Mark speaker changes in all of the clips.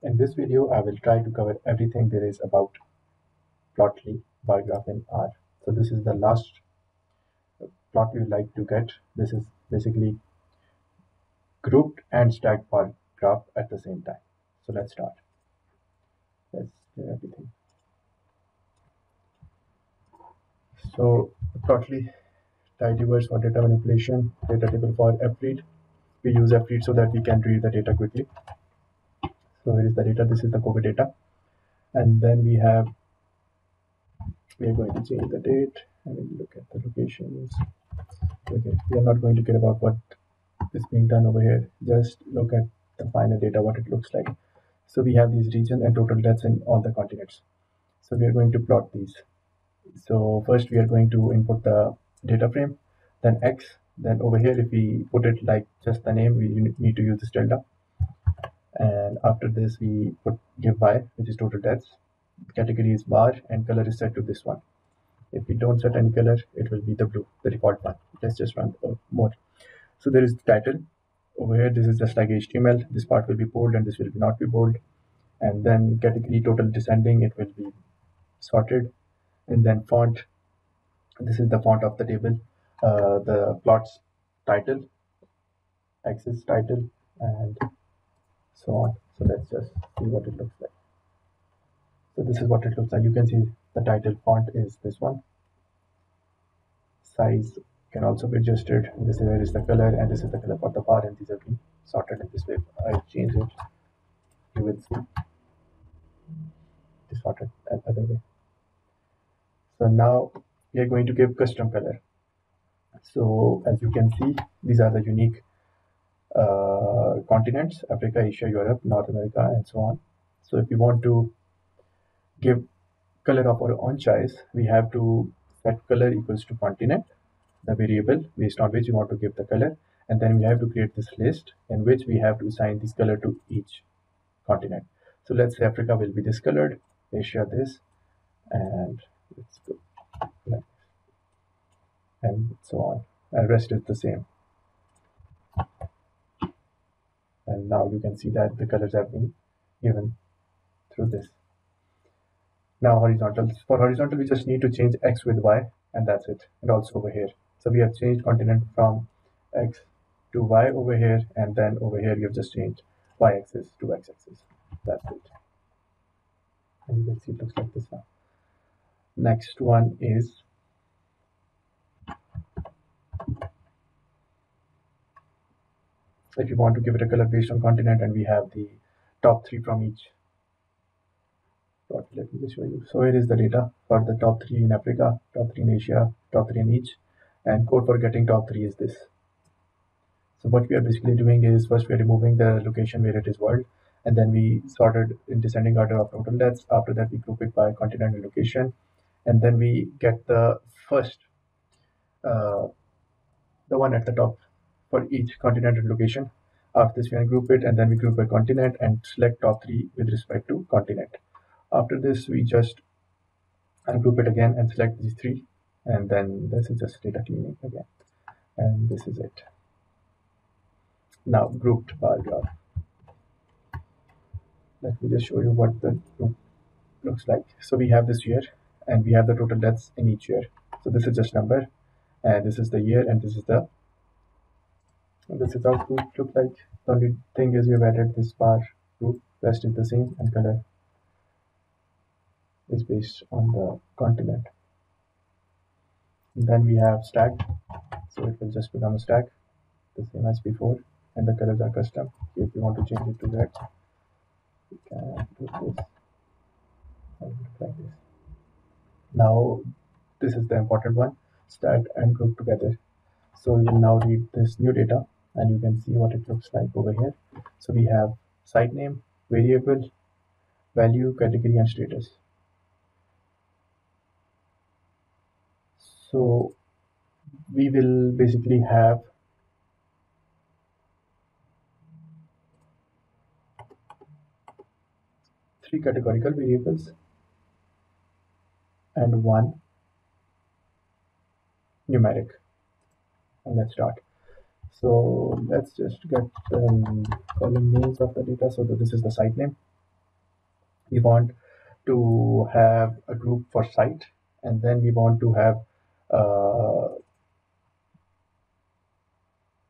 Speaker 1: In this video, I will try to cover everything there is about Plotly bar graph in R. So this is the last plot we would like to get. This is basically grouped and stacked bar graph at the same time. So let's start. Let's do everything. So Plotly tidyverse for data manipulation, data table for fread. We use fread so that we can read the data quickly. So here is the data. This is the COVID data, and then we are going to change the date and then look at the locations. Okay, we are not going to care about what is being done over here. Just look at the final data, what it looks like. So we have these regions and total deaths in all the continents. So we are going to plot these. So first we are going to input the data frame, then X. Then over here, if we put it like just the name, we need to use this delta. And after this, we give Y, which is total deaths. Category is bar and color is set to this one. If we don't set any color, it will be the blue, the default one. Let's just run more. So there is the title over here. This is just like HTML. This part will be bold and this will not be bold. And then category total descending, it will be sorted. And then font, this is the font of the table. The plot's title, axis title, and so on. So let's just see what it looks like. So this is what it looks like. You can see the title font is this one. Size can also be adjusted. This is the color, and this is the color for the bar, and these have been sorted in this way. I change it. You will see it is sorted other way. So now we are going to give custom color. So as you can see, these are the unique continents: Africa, Asia, Europe, North America, and so on. So if we want to give color of our own choice, we have to set color equals to continent, the variable based on which we want to give the color, and then we have to create this list in which we have to assign this color to each continent. So let's say Africa will be discolored, Asia this, and let's go like, and so on, and rest is the same. And now you can see that the colors have been given through this. Now horizontal. For horizontal, we just need to change X with Y, and that's it. And also over here. So we have changed continent from X to Y over here, and then over here we have just changed Y axis to X axis. That's it. And you can see it looks like this now. Next one is if you want to give it a color based on continent, and we have the top 3 from each. Let me just show you. So here is the data for the top 3 in Africa, top 3 in Asia, top 3 in each, and code for getting top 3 is this. So what we are basically doing is first we are removing the location where it is world, and then we sorted in descending order of total deaths. After that, we group it by continent and location, and then we get the first, the one at the top for each continent and location. After this, we group it, and then we group by continent and select top 3 with respect to continent. After this, we just ungroup it again and select these 3, and then this is just data cleaning again, and this is it. Now grouped bar graph. Let me just show you what the group looks like. So we have this year, and we have the total deaths in each year. So this is just number, and this is the year, and this is how group look like. The only thing is we have added this bar group. Rest is the same, and color is based on the continent. And then we have stacked, so it will just become a stack, the same as before, and the colors are custom. If you want to change it to red, you can do this and look like this. Now this is the important one: stacked and grouped together. So we will now read this new data, and you can see what it looks like over here. So we have site name, variable, value, category, and status. So we will basically have three categorical variables and one numeric. And let's start. So let's just get the column names of the data. So this is the site name. We want to have a group for site, and then we want to have a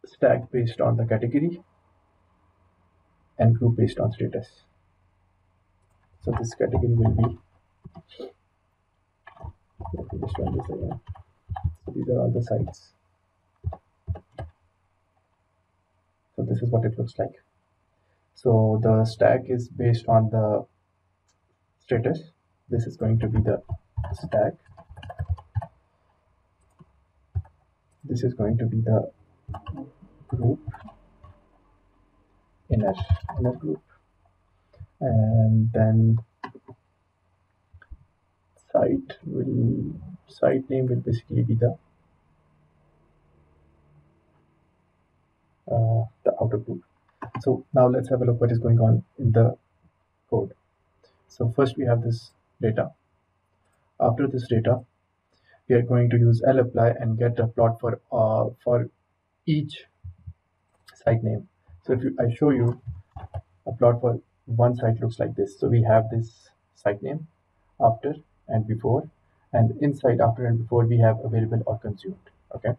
Speaker 1: stack based on the category and group based on status. So this category will be, let me just run this again. So these are all the sites. So this is what it looks like. So the stack is based on the status. This is going to be the stack. This is going to be the group, inner group, and then site name will basically be the outer group. So now let's have a look what is going on in the code. So first we have this data. After this data, we are going to use lapply and get a plot for each site name. So if I show you a plot for one site looks like this. So we have this site name, after and before, and inside after and before we have available or consumed. Okay.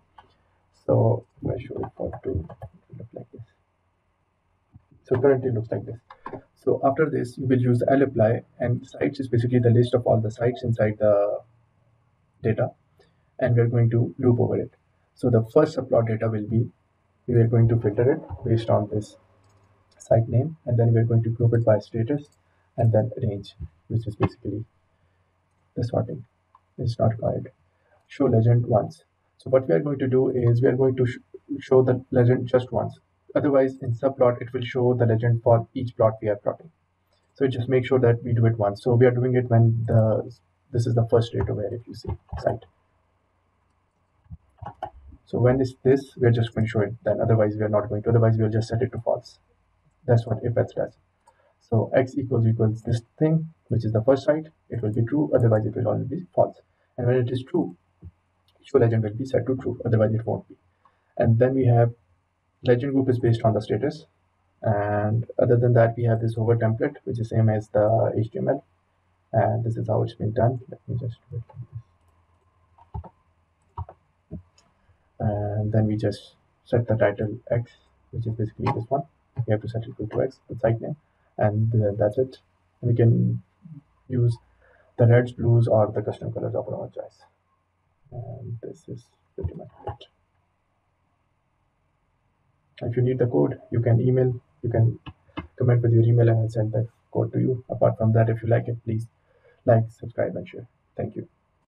Speaker 1: So if I show it for two, it will look like this. So currently it looks like this. So after this, you will use lapply, and sites is basically the list of all the sites inside the data, and we're going to loop over it. So the first subplot data will be, we are going to filter it based on this site name, and then we're going to group it by status and then range, which is basically the sorting. It's not required. Show legend once. So what we are going to do is we are going to show the legend just once. Otherwise, in subplot, it will show the legend for each plot we are plotting. So just make sure that we do it once. So we are doing it when this is the first data where, if you see site. So when is this, we're just going to show it. Then otherwise we are not going to. Otherwise we'll just set it to false. That's what if else does. So x equals this thing, which is the first site. It will be true. Otherwise it will always be false. And when it is true, show legend will be set to true. Otherwise it won't be. And then we have legend group is based on the status. And other than that, we have this hover template, which is same as the HTML. And this is how it's been done. Let me just do it like this. And then we just set the title X, which is basically this one. We have to set it equal to X, the site name, and that's it. We can use the reds, blues, or the custom colors of our own choice. And this is pretty much it. If you need the code, you can comment with your email and I'll send the code to you. Apart from that, if you like it, please like, subscribe, and share. Thank you.